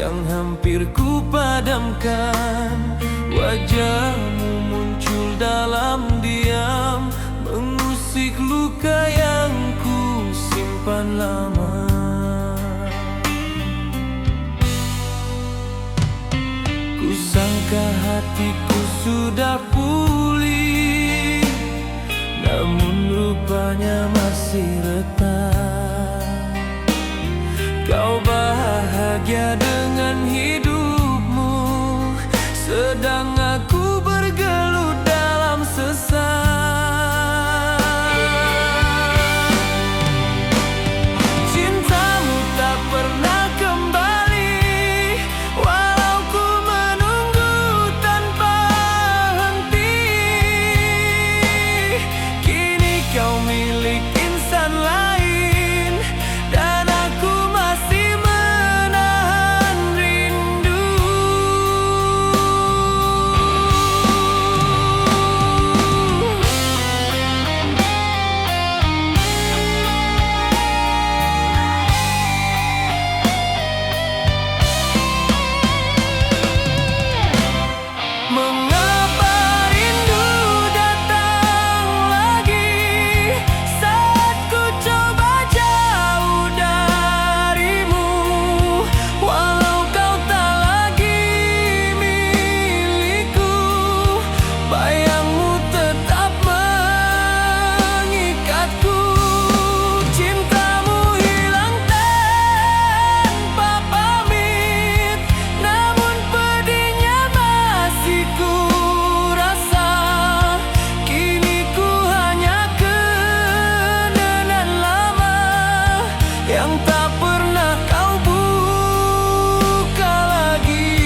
yang hampir ku padamkan. Wajahmu muncul dalam diam, mengusik luka yang ku simpan lama. Kusangka hatiku sudah pulih, namun rupanya masih retak. Kau bahagia dengan hidupmu, sedang aku bergelut dalam sesak. Cintamu tak pernah kembali, walau ku menunggu tanpa henti. Kini kau milik insan lain, dan aku masih menahan rindu. Mengapa rindu datang lagi saat ku coba jauh darimu? Walau kau tak lagi milikku, bayangmu tetap mengikatku. Cintamu hilang tanpa pamit, namun pedihnya masih ku rasa. Kini ku hanya kenangan lama yang tak pernah kau buka lagi.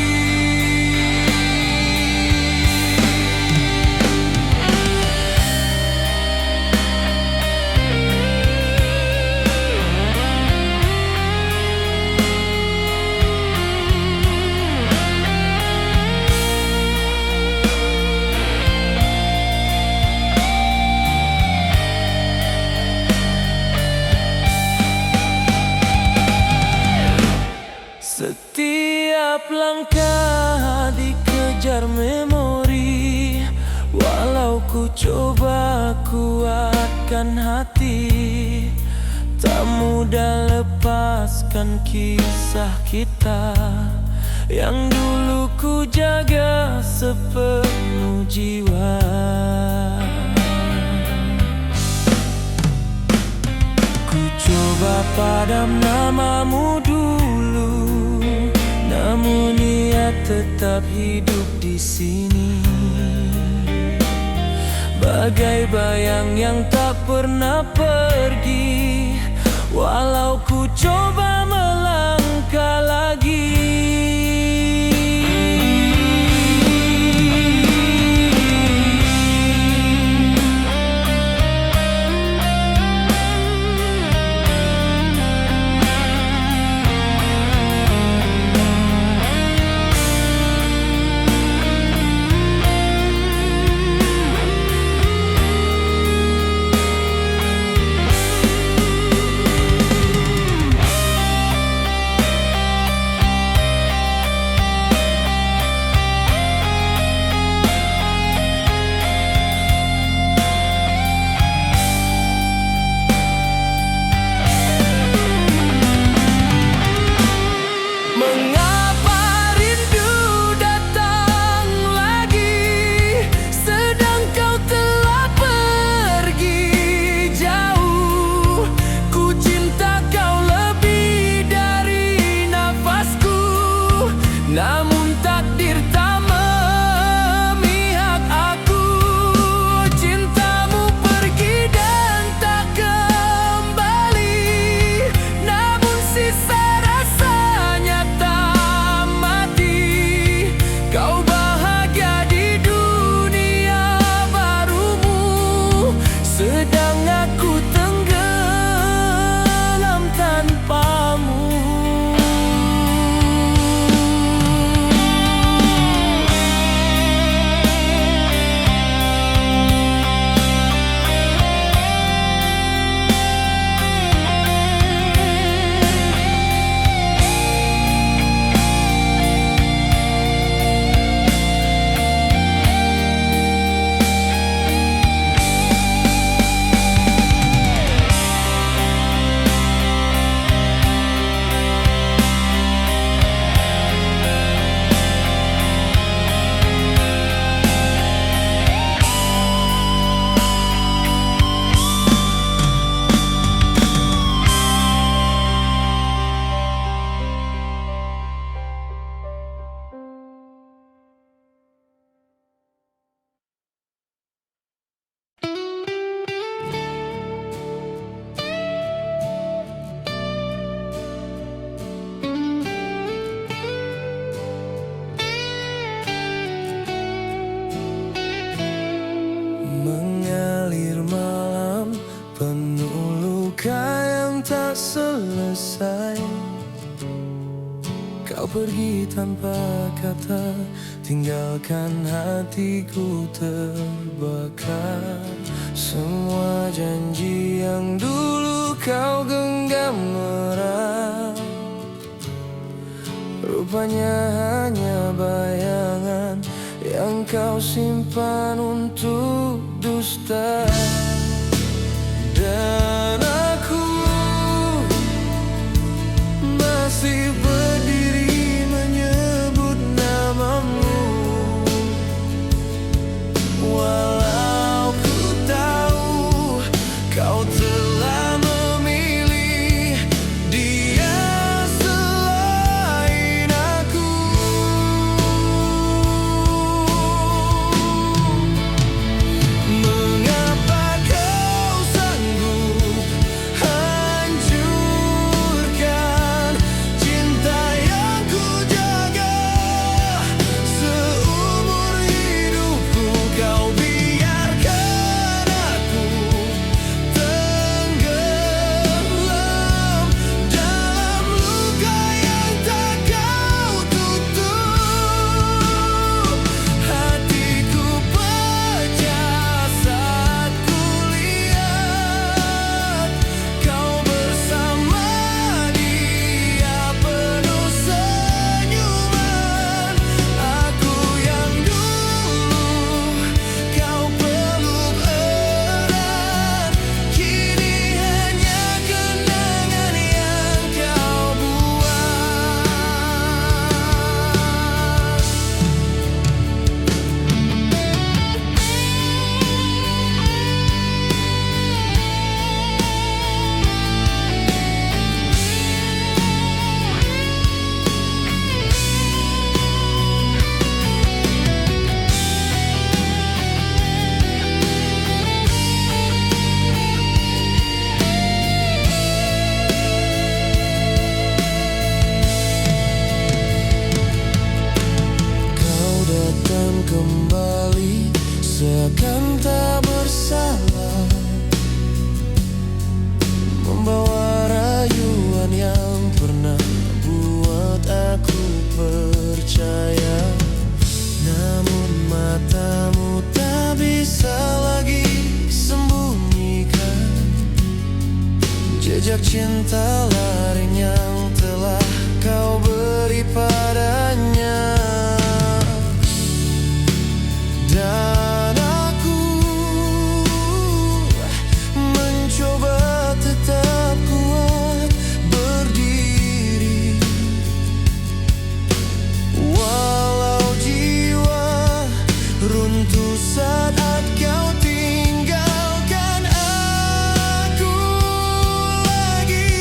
Setiap langkah dikejar memori, walau ku coba kuatkan hati, tak mudah lepaskan kisah kita yang dulu ku jaga sepenuh jiwa. Ku coba padam namamu dulu, namun ia tetap hidup di sini, bagai bayang yang tak pernah pergi, walau ku coba melangkah lagi. Kau pergi tanpa kata, tinggalkan hatiku terbakar. Semua janji yang dulu kau genggam erat, rupanya hanya bayangan yang kau simpan untuk dusta. Dan aku masih berdiri menyebut namamu, walau ku tahu kau telah memilih dia selain aku. Mengapa kau sanggup hancurkan cinta yang ku jaga seumur hidupku? Kau biarkan aku tenggelam dalam luka yang tak kau tutup. Hatiku pecah saat ku lihat kau bersama dia penuh senyuman. Aku yang dulu kau peluk erat, kini hanya kenangan yang kau buat. Kau datang kembali seakan tak bersalah, membawa rayuan yang pernah buat aku percaya. Namun matamu tak bisa lagi sembunyikan jejak cinta laring yang telah kau beri padanya. Dan aku mencoba tetap kuat berdiri, walau jiwa runtuh saat kau tinggalkan aku lagi.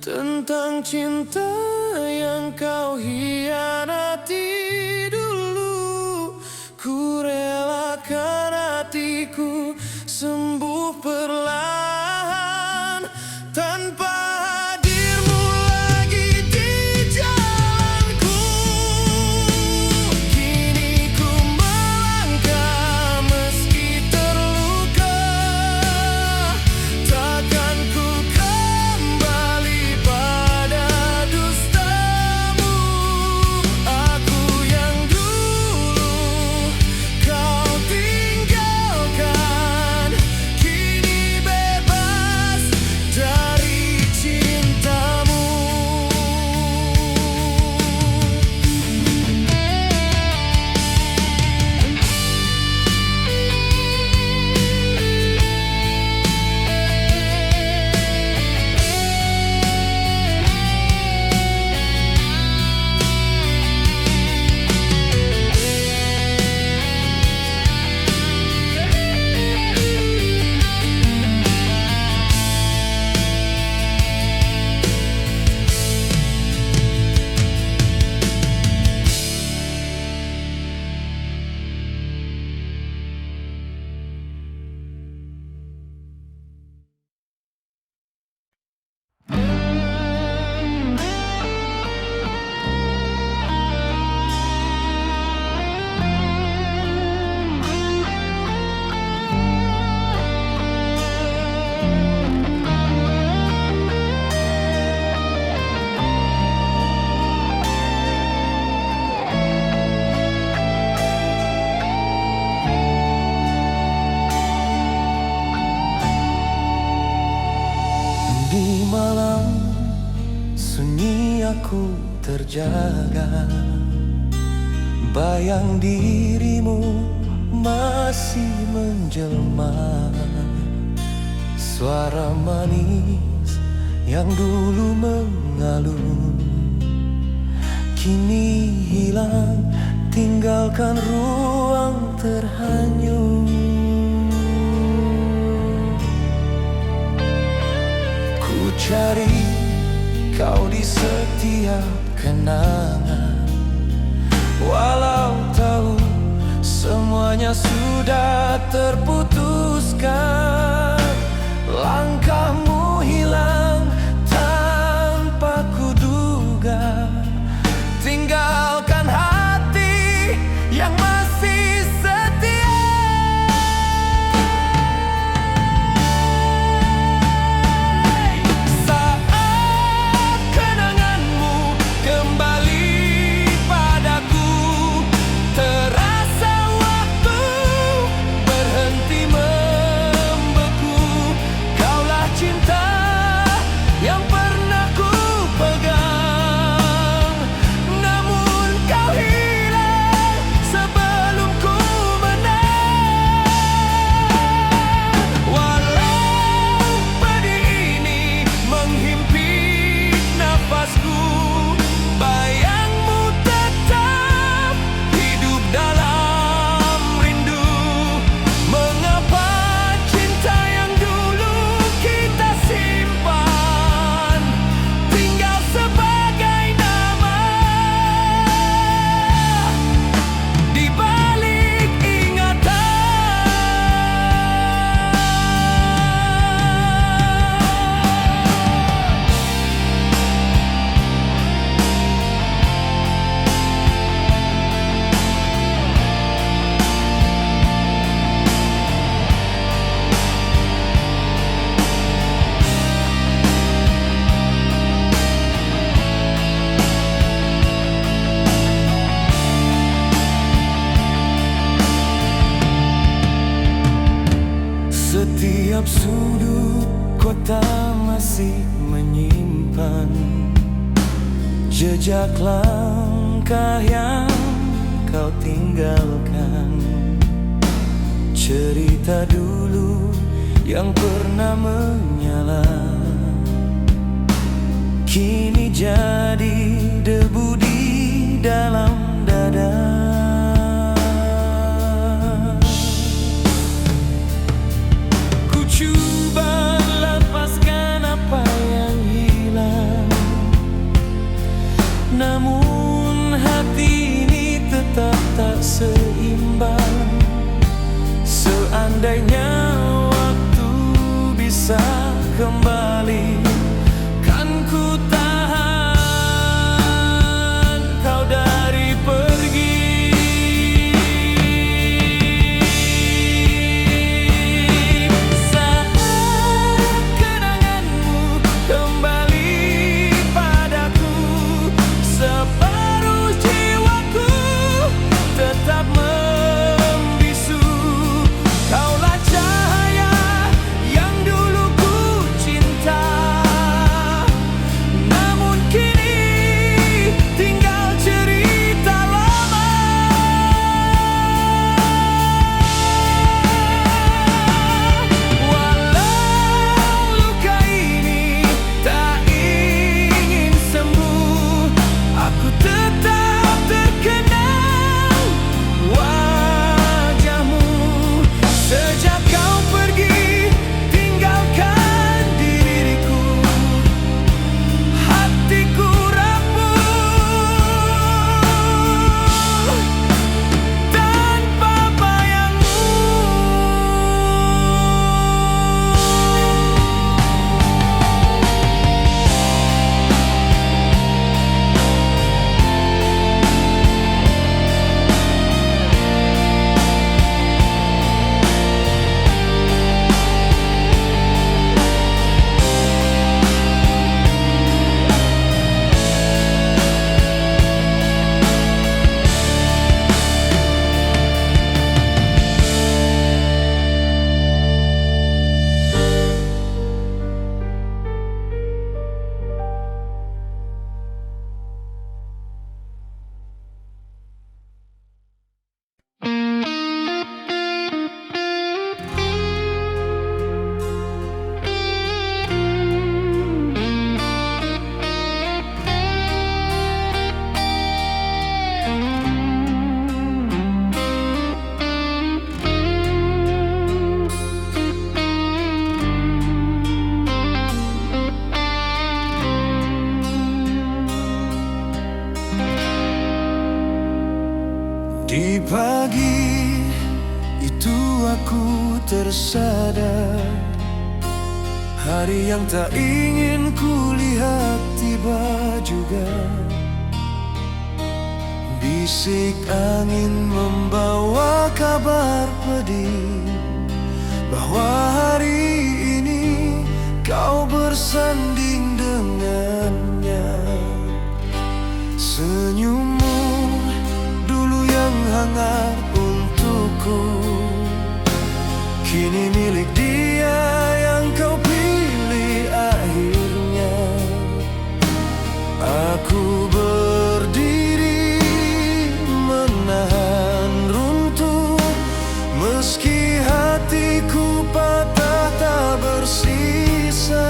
tentang cinta yang kau hianati dulu. Ku relakan hatiku sembuh perlahan tanpa hadirmu lagi di jalanku. Kini ku melangkah meski terluka, takkan ku kembali pada dustamu. Aku yang dulu kau tinggalkan, kini bebas dari cintamu. Di malam sunyi aku terjaga, bayang dirimu masih menjelma. Suara manis yang dulu mengalun kini hilang, tinggalkan ruang terhanyut. Ku cari kau di setiap kenangan, walau tahu semuanya sudah terputuskan. Langkahmu hilang tanpa kuduga, tinggalkan hati yang masih setia. Saat kenanganmu kembali padaku, terasa waktu berhenti membeku. Kaulah cinta yang pernah ku pegang, namun kau hilang sebelum ku menang. Walau pedih ini menghimpit nafasku, bayangmu tetap hidup dalam rindu. Mengapa cinta yang dulu kita simpan tinggal sebagai nama di balik ingatan. Setiap sudut kota masih menyimpan jejak langkah yang kau tinggalkan. Cerita dulu yang pernah menyala kini jadi debu di dalam dada. Ku coba lepaskan apa yang hilang, Pagi itu aku tersadar, hari yang tak ingin kulihat tiba juga. Bisik angin membawa kabar pedih bahwa hari ini kau bersanding dengannya. Senyummu dulu yang hangat untukku, kini milik dia yang kau pilih akhirnya. Aku berdiri menahan runtuh, meski hatiku patah tak bersisa.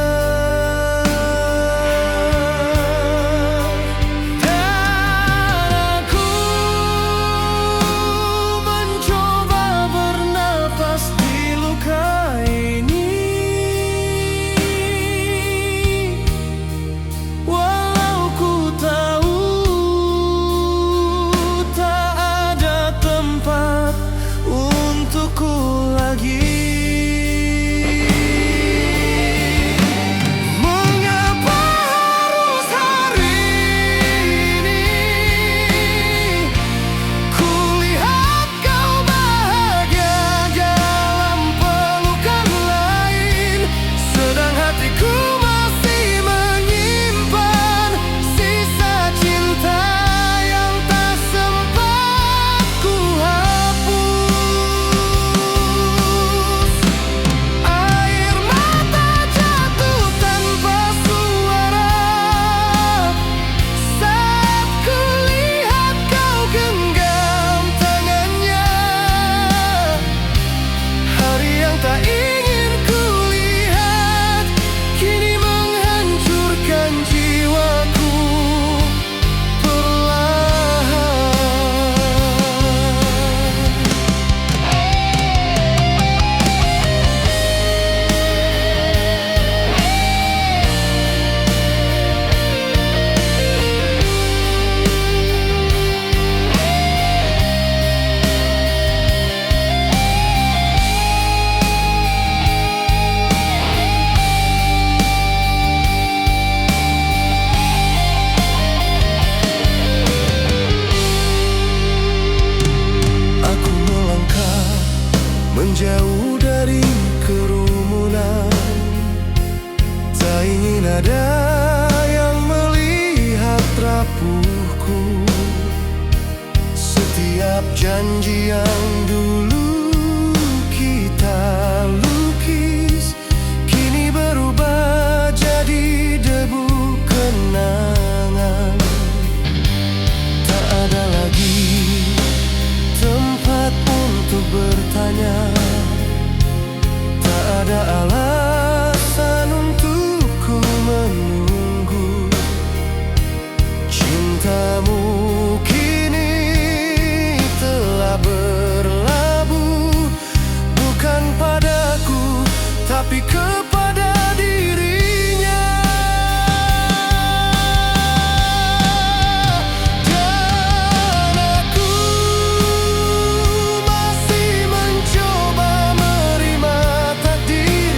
Menjauh dari kerumunan, tak ingin ada yang melihat rapuhku. Setiap janji yang dulu kita lukis, kini berubah jadi debu kenangan. Tak ada lagi tempat untuk bertanya, tak ada alasan untukku menunggu. Cintamu kini telah berlabuh, bukan padaku tapi kepada dirinya. Dan aku masih mencoba menerima takdir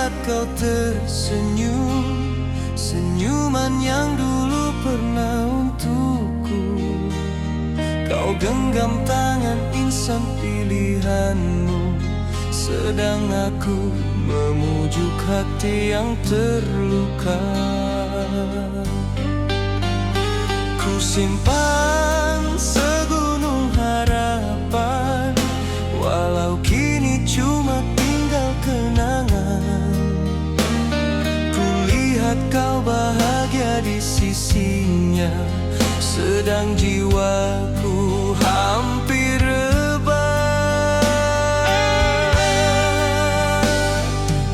saat kau tersenyum, senyuman yang dulu pernah untukku. Kau genggam tangan insan pilihanmu, sedang aku memujuk hati yang terluka. Ku simpan segunung harapan, walau kini cuma tinggal kenangan. Ku lihat kau bahagia di sisinya, sedang jiwaku hampir rebah.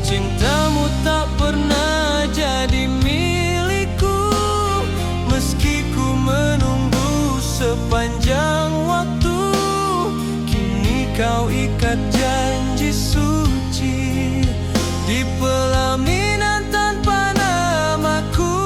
Cintamu tak pernah jadi milikku, meski ku menunggu sepanjang waktu. Kini kau ikat janji suci di pelaminan tanpa namaku.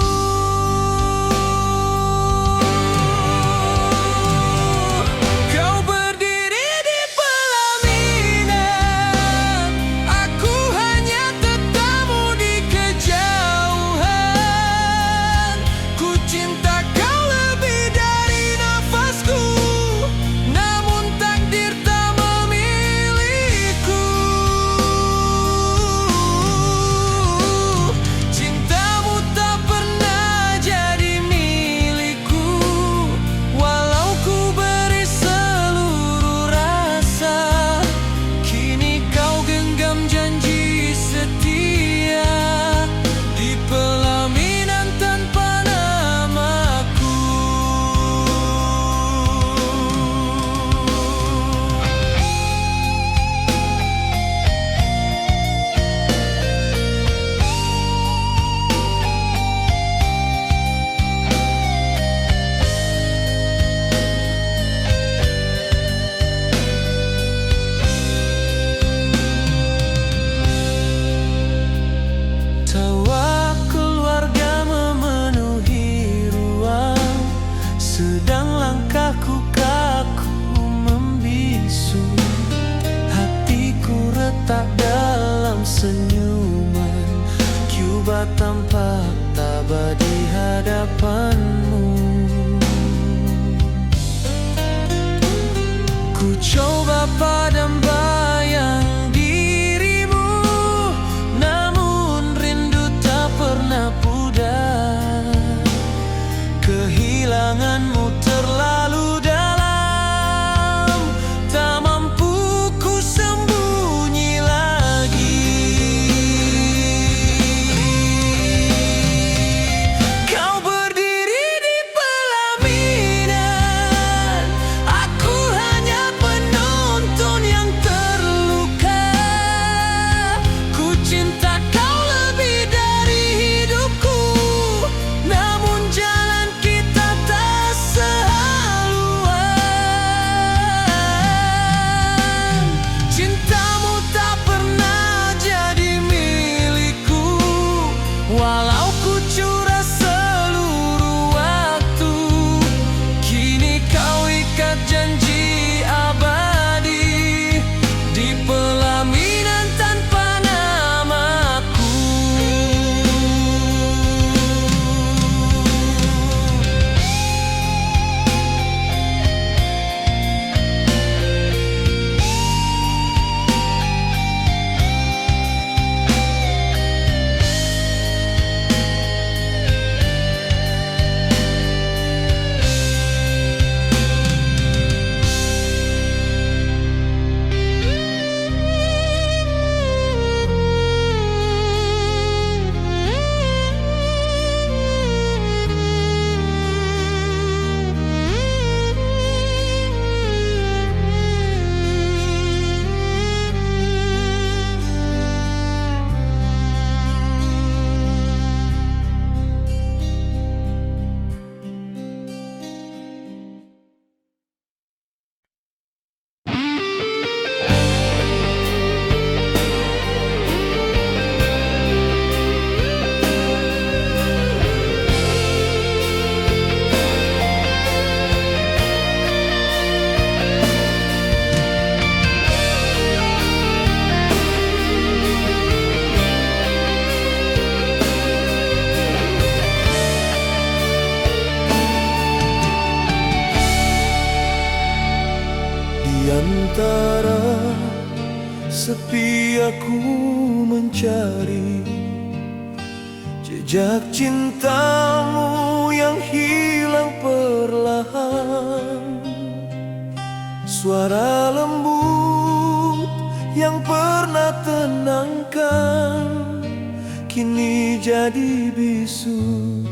Sedang langkahku kaku membisu, hatiku retak dalam senyuman. Cuba tampak tabah di hadapanmu. Ku coba padam bayang dirimu, namun rindu tak pernah pudar. Kehilanganmu terlalu dalam, tak mampu ku sembunyi lagi. Kau berdiri di pelaminan, aku hanya penonton yang sepi aku mencari jejak cintamu yang hilang perlahan. Suara lembut yang pernah tenangkan kini jadi bisu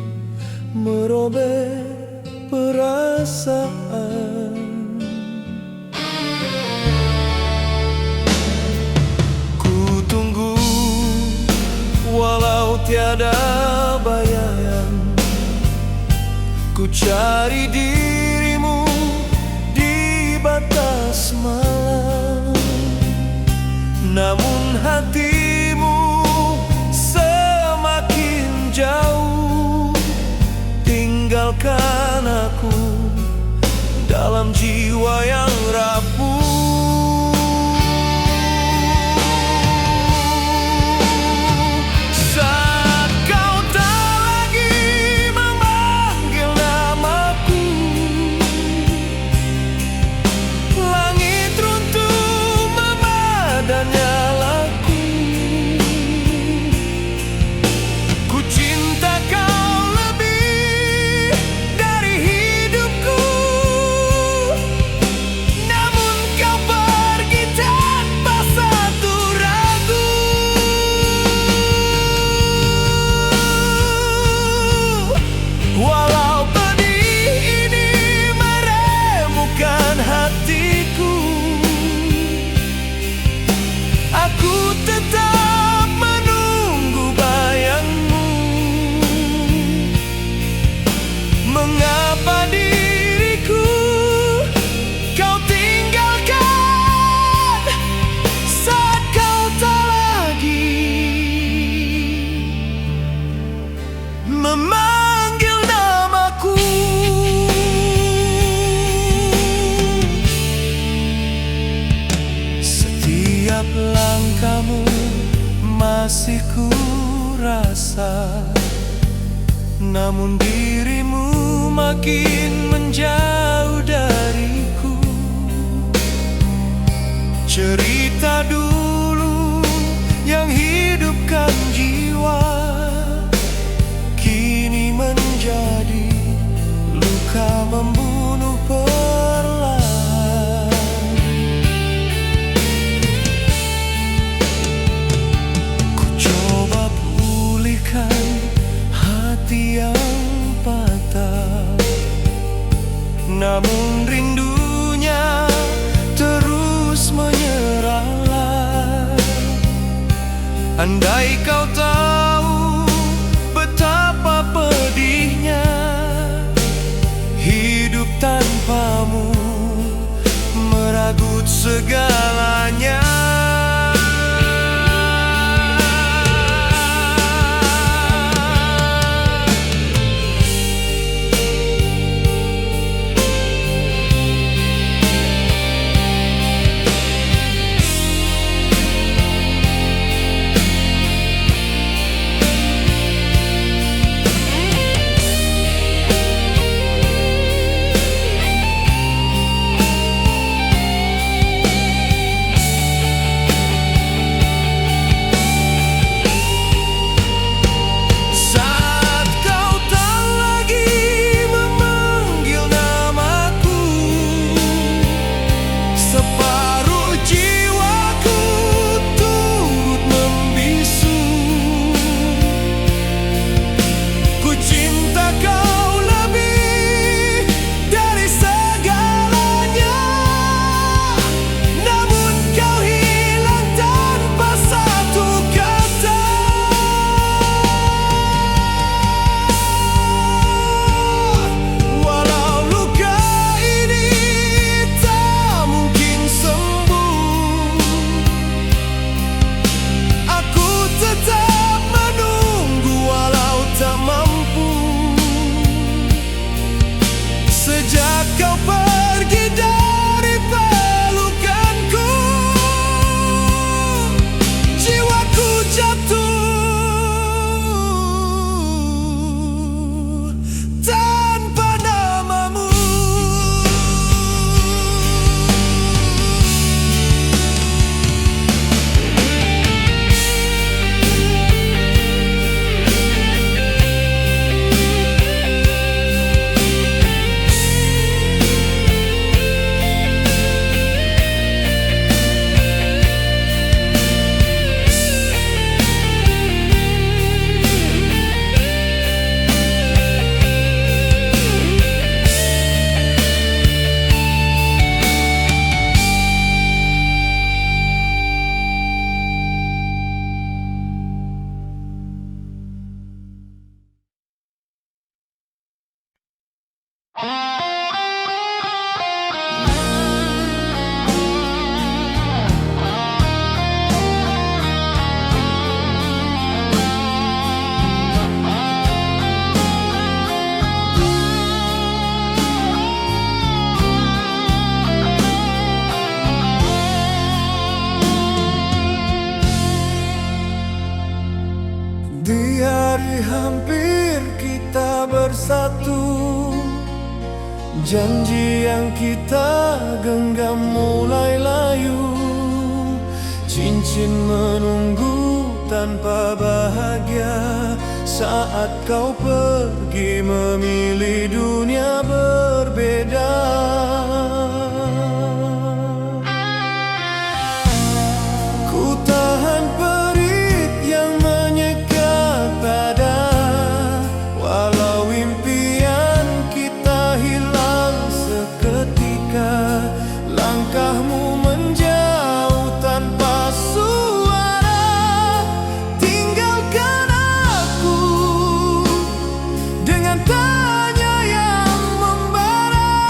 merobek perasaan. Walau tiada bayangan, ku cari dirimu di batas malam. Namun hatimu semakin jauh, tinggalkan aku dalam jiwa yang rapuh. Memanggil namaku, setiap langkahmu masih ku rasa, namun dirimu makin menjauh dariku. Cerita dulu yang hidupkan jiwa kini menjadi luka membunuh perlahan. Ku coba pulihkan hati yang patah, namun rindunya terus menyerah. Andai kau tahu betapa pedihnya hidup tanpamu, meragut segalanya. Di hari hampir kita bersatu, janji yang kita genggam mulai layu. Cincin menunggu tanpa bahagia saat kau pergi memilih dunia berbeda. Ku tahan perih yang menyekat pada, walau impian kita hilang seketika. Langkahmu menjauh tanpa suara, tinggalkan aku dengan tanya yang membara.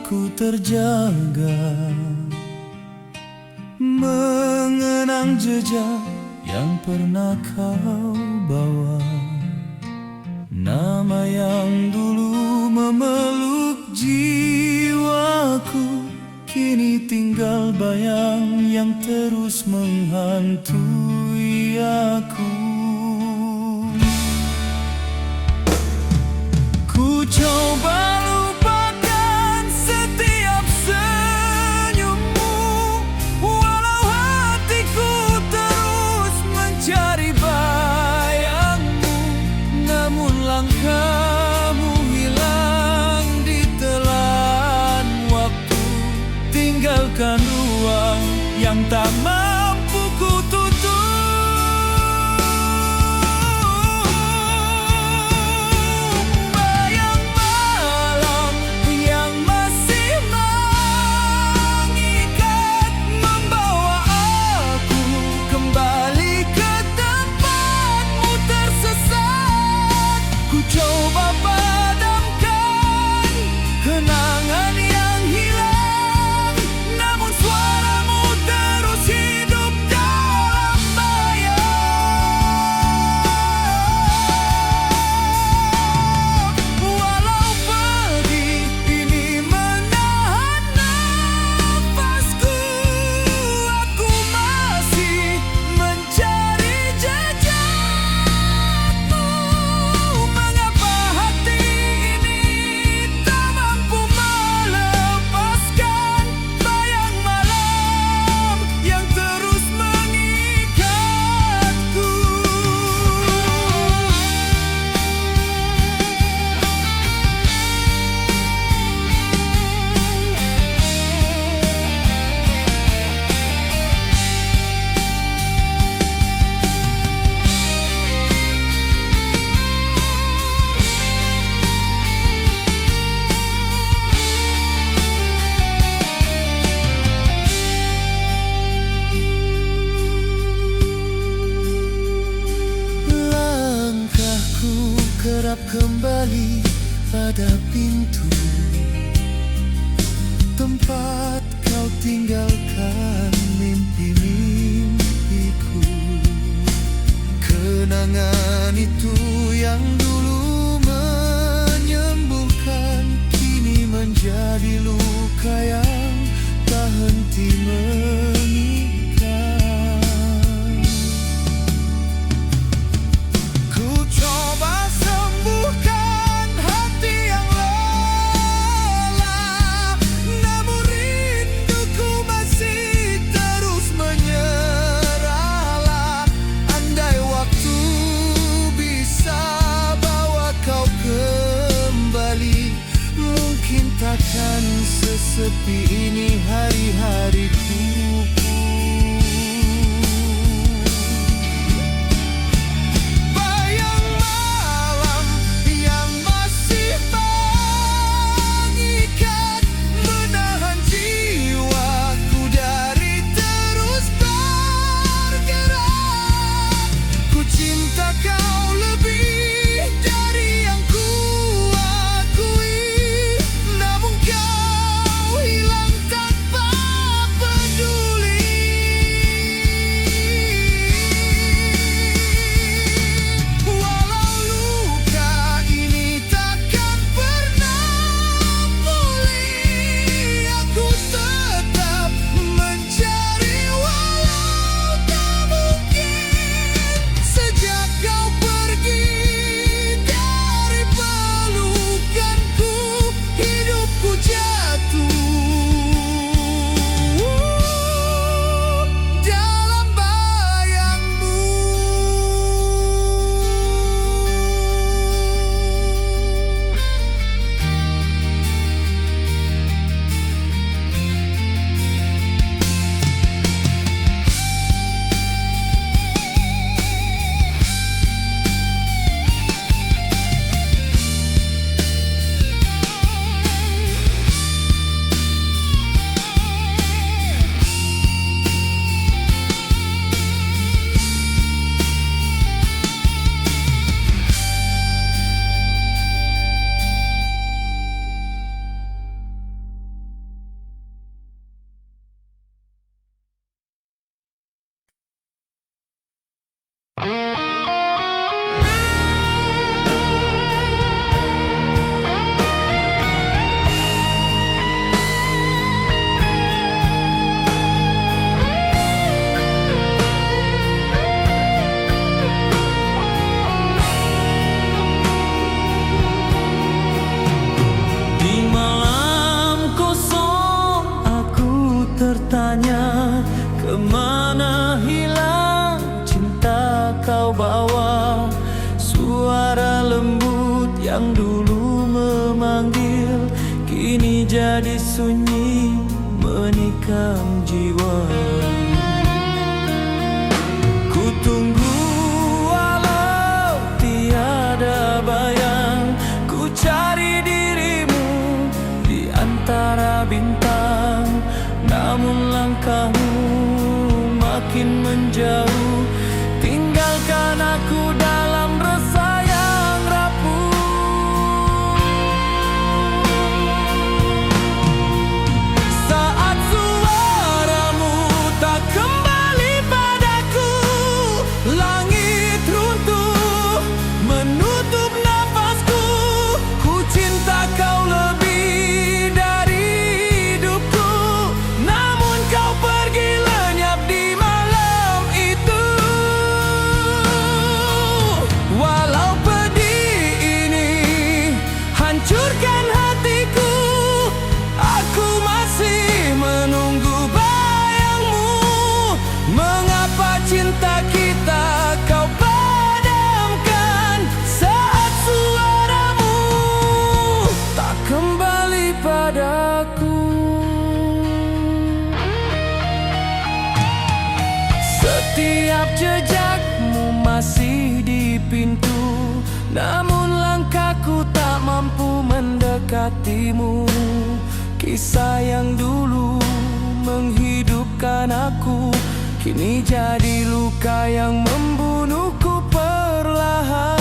jiwaku terjaga, mengenang jejak yang pernah kau bawa. Nama yang dulu memeluk jiwaku, kini tinggal bayang yang terus menghantui aku. Ku coba lupakan setiap senyummu, walau hatiku terus mencari bayangmu. Namun langkahmu hilang di telan waktu, tinggalkan ruang yang tak mampu ku tutup. Bayang malam yang masih mengikat, membawa aku kembali ke tempatmu tersesat. Ku coba padamkan kenangan yang hilang, namun suaramu terus hidup dalam bayang. Walau pedih ini menahan nafasku, aku masih mencari jejakmu. Mengapa hati ini tak mampu melepaskan bayang malam yang terus mengikatku. Langkahku kerap kembali pada pintu tempat kau tinggalkan mimpi-mimpiku. Kenangan itu yang dulu menyembuhkan, kini menjadi luka yang tak henti mengikat. Ku coba sembuhkan hati yang lelah, namun rinduku masih terus menyerahlah. Andai waktu bisa bawa kau kembali, mungkin takkan sesepi ini hari-hariku. Bayang malam yang masih mengikat, menahan jiwaku dari terus bergerak. Ku cinta kau lebih dari yang ku akui, namun kau hilang hilang, cinta kau bawa. Suara lembut yang dulu memanggil, kini jadi sunyi menikam jiwa. Ku tunggu walau tiada bayang, ku cari dirimu di antara bintang. Namun langkahmu makin menjauh, tinggalkan aku dalam rasa yang rapuh. Saat suaramu tak kembali padaku, langit runtuh menutup nafasku. Ku cinta kau lebih dari hidupku, namun kau pergi lenyap di malam itu. Walau pedih ini hancurkan hatiku, aku masih menunggu bayangmu. Mengapa cinta kita kau padamkan saat suaramu tak kembali padaku? Setiap jejakmu masih di pintu, namun langkahku tak mampu mendekatimu. Kisah yang dulu menghidupkan aku, kini jadi luka yang membunuhku perlahan.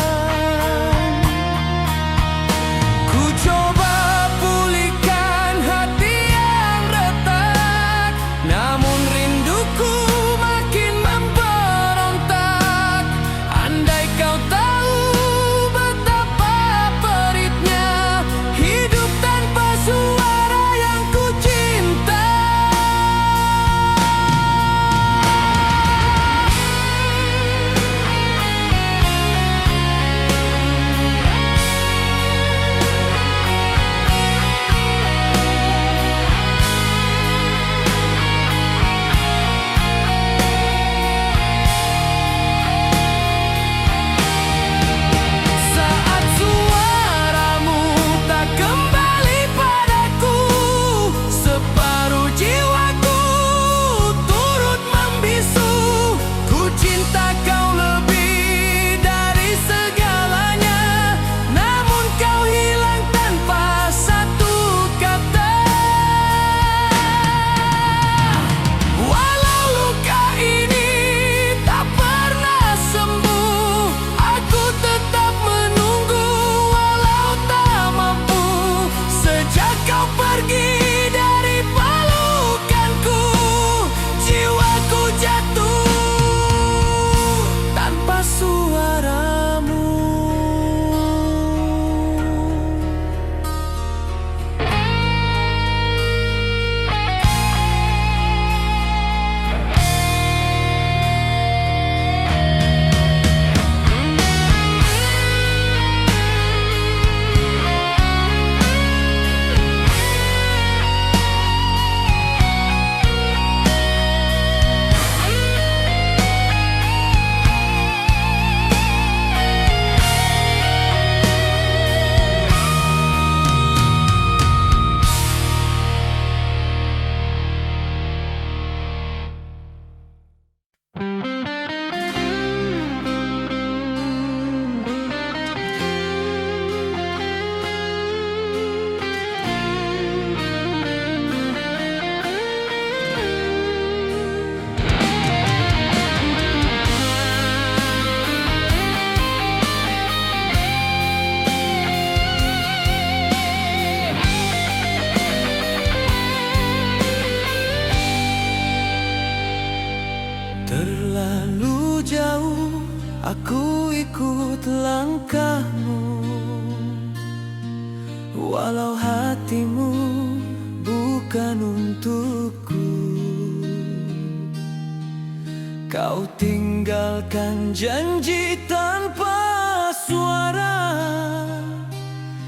Ku coba pulihkan hati yang retak, namun rinduku makin memberontak. Andai kau tahu betapa peritnya hidup tanpa suara yang ku cinta. Saat suaramu tak kembali padaku, separuh jiwaku turut membisu. Ku cinta kau lebih dari segalanya, namun kau hilang tanpa satu kata. Walau luka ini tak pernah sembuh, aku tetap menunggu walau tak mampu. Sejak kau pergi dari pelukanku, jiwaku jatuh tanpa suaramu. Terlalu jauh aku ikut langkahmu, walau hatimu bukan untukku. Kau tinggalkan janji tanpa suara,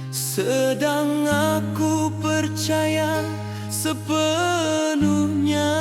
sedang aku percaya sepenuhnya.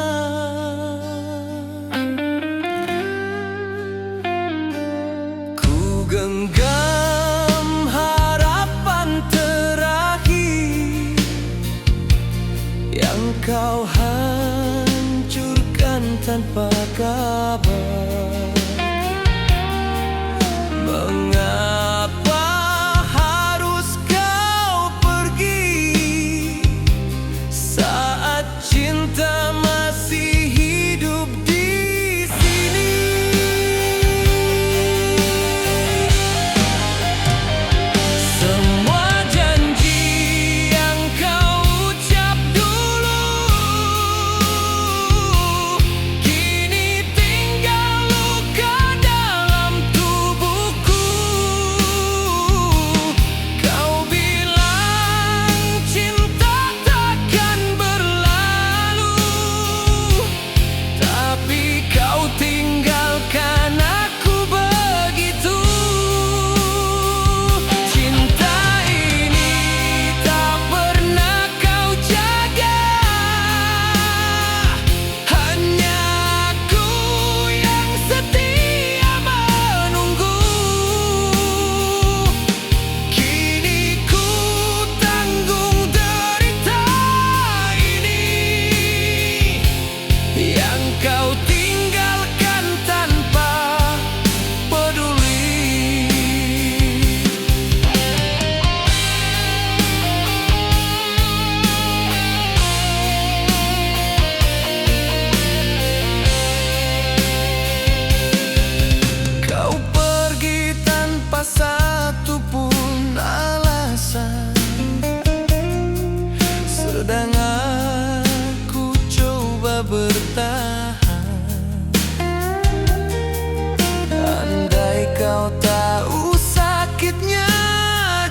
kau tahu sakitnya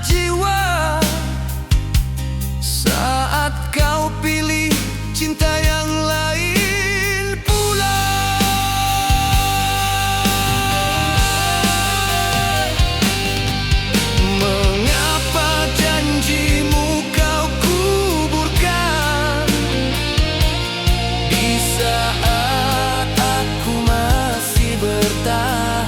jiwa saat kau pilih cinta yang lain pula. Mengapa janjimu kau kuburkan di saat aku masih bertahan?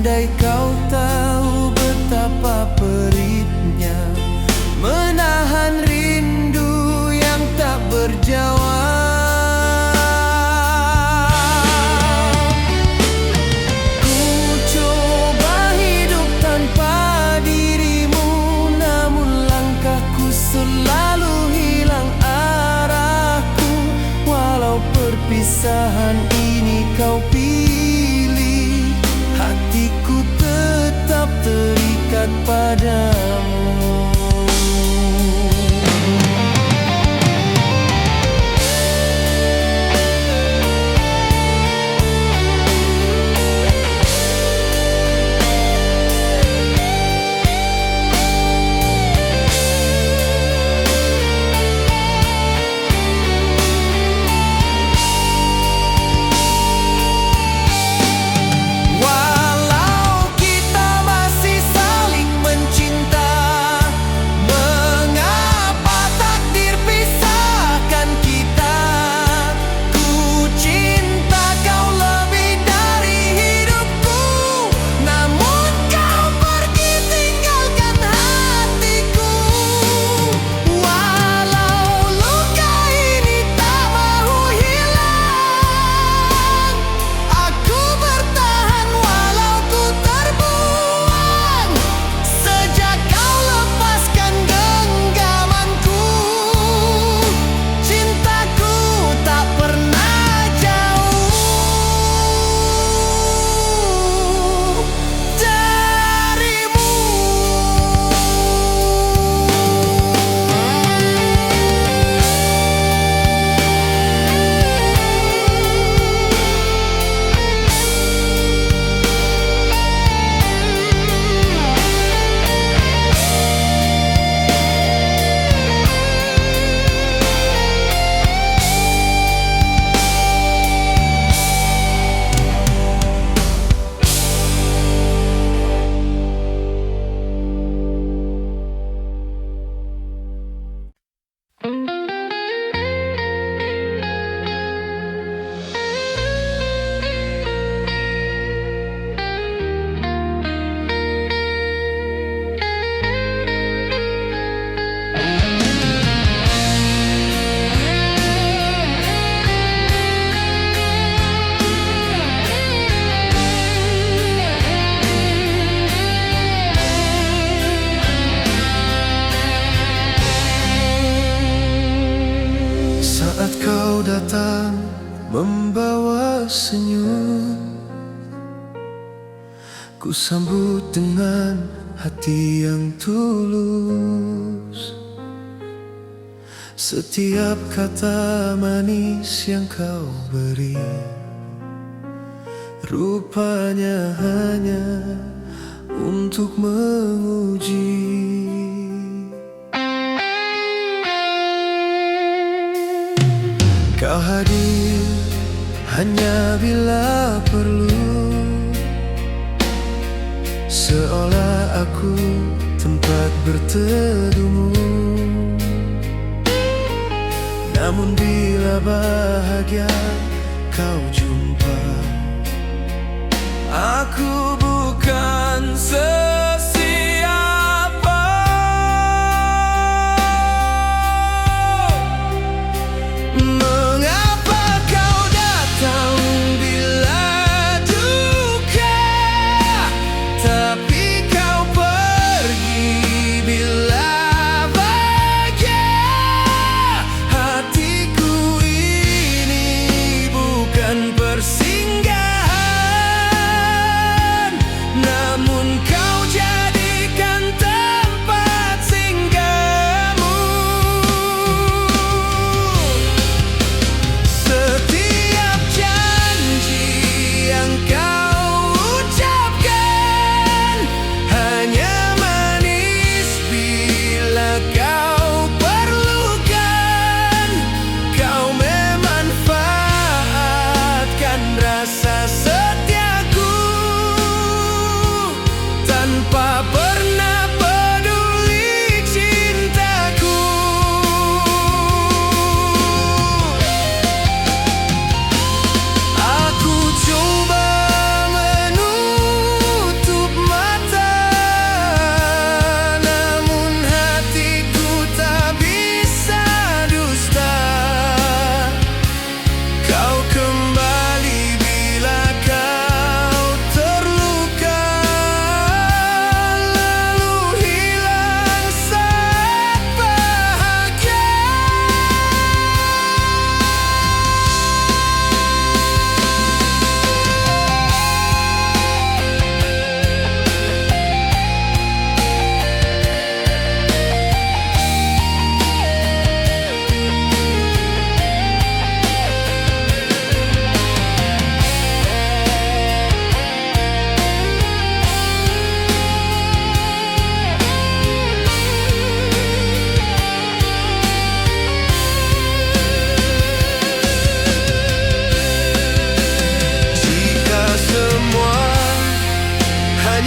Andai kau tahu betapa peritnya menahan rindu yang tak berjawab. Ku coba hidup tanpa dirimu, namun langkahku selalu hilang arahku. Walau perpisahan ini kau pilih, hatiku tetap terikat padamu. Saat kau datang membawa senyum, ku sambut dengan hati yang tulus. Setiap kata manis yang kau beri, rupanya hanya untuk menguji. Kau hadir hanya bila perlu, seolah aku tempat berteduhmu. Namun bila bahagia kau jumpa, aku bukan sesiapa. Mengapa kau datang bila duka, tapi kau pergi bila bahagia. Hatiku ini bukan persinggahan,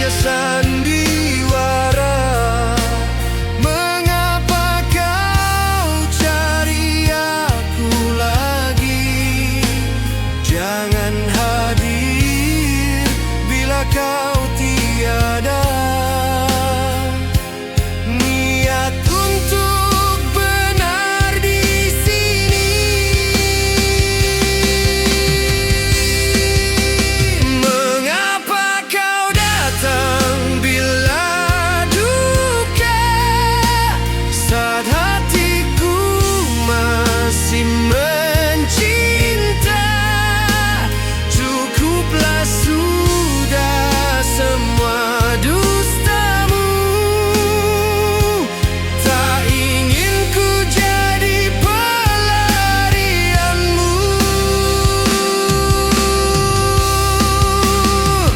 hanya sandiwara. Mengapa kau cari aku lagi? Jangan hadir bila kau tiada. Niat untuk benar di sini. Mengapa kau datang bila duka, saat hatiku masih mencinta? Cukuplah sudah semua dustamu. Tak ingin ku jadi pelarianmu.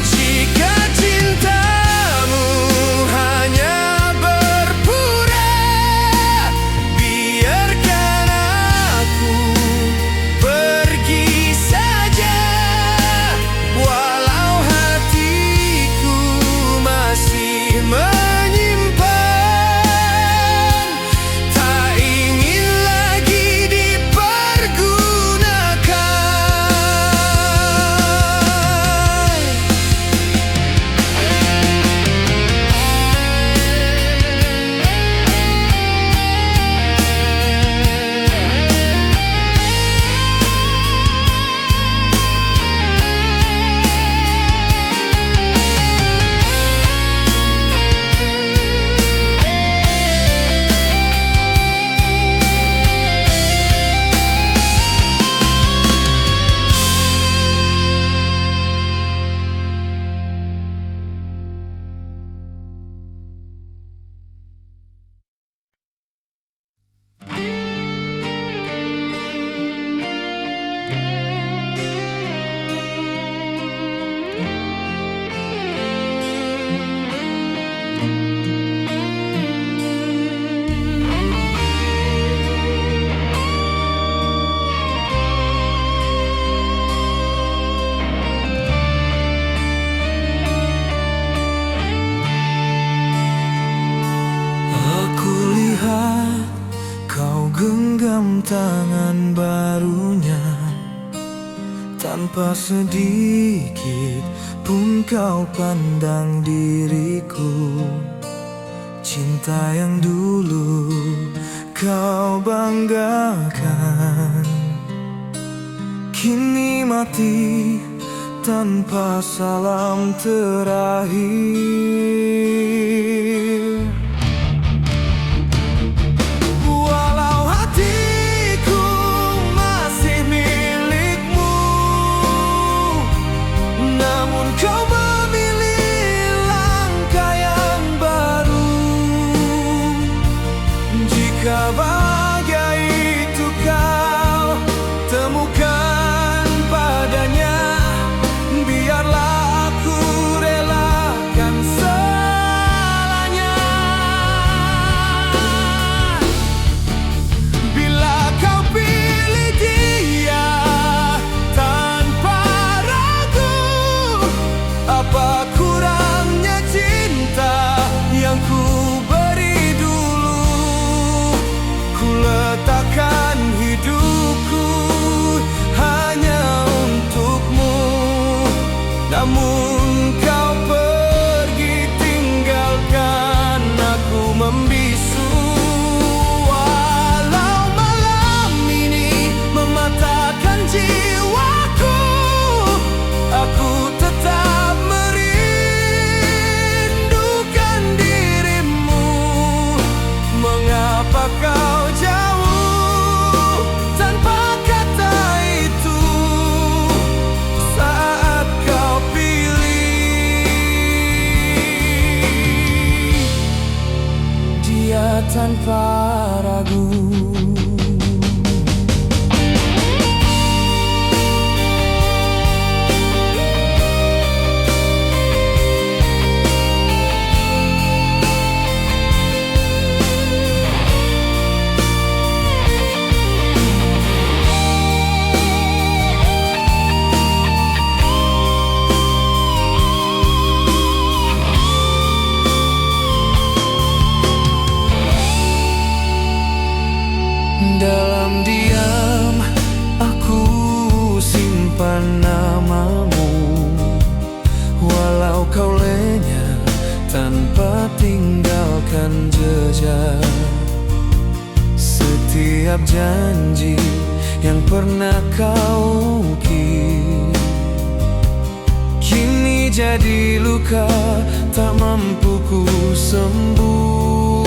Jika cintamu hanya berpura, biarkan aku pergi saja. Walau hatiku masih menyimpan, tak ingin lagi aku lihat kau genggam tangan barunya. Tanpa sedikit pun kau pandang diriku. Cinta yang dulu kau banggakan kini mati tanpa salam terakhir. Walau hatiku masih milikmu, namun kau memilih langkah yang baru. Jika bahagia itu kau temukan padanya, biarlah aku relakan segalanya. Bila kau pilih dia tanpa ragu, apa kurangnya cinta yang ku beri dulu? Ku letakkan hidupku hanya untukmu, namun kau pergi tinggalkan aku membisu. Walau malam ini mematahkan jiwaku, aku tetap merindukan dirimu. Mengapa kau jauh tanpa kata itu, saat kau pilih dia tanpa ragu? bergaulnya tanpa tinggalkan jejak. Setiap janji yang pernah kau ukir kini jadi luka tak mampu ku sembuh.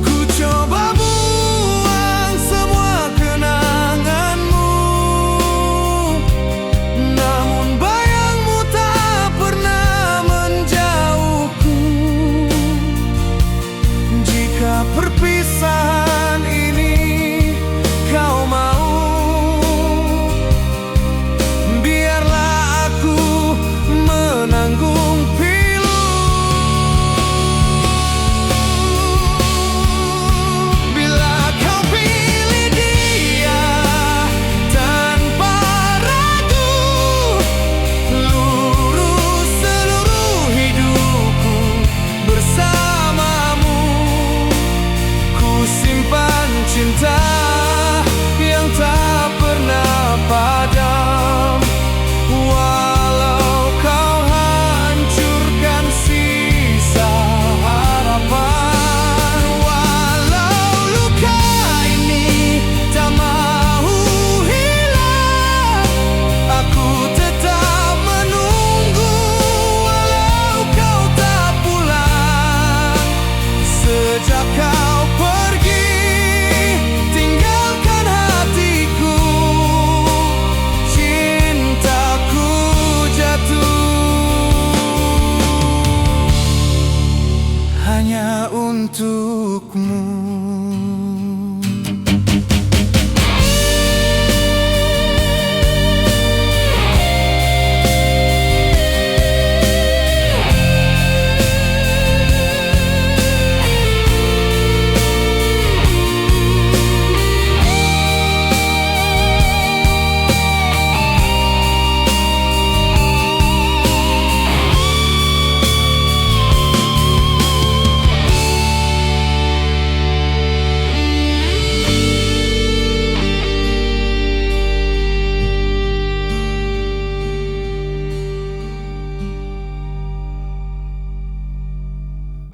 Ku coba buang semua kenanganmu, namun bayangmu tak pernah menjauhku. Jika perpisahan ini kau mau, biarlah aku menanggung pilu. Bila kau pilih dia tanpa ragu, lurus seluruh hidupku bersamamu. Ku simpan cinta yang tak pernah padam, walau kau hancurkan sisa harapan. Walau luka ini tak mau hilang, aku tetap menunggu. Walau kau tak pulang, sejak kau pergi tinggalkan hatiku, cintaku jatuh hanya untukmu.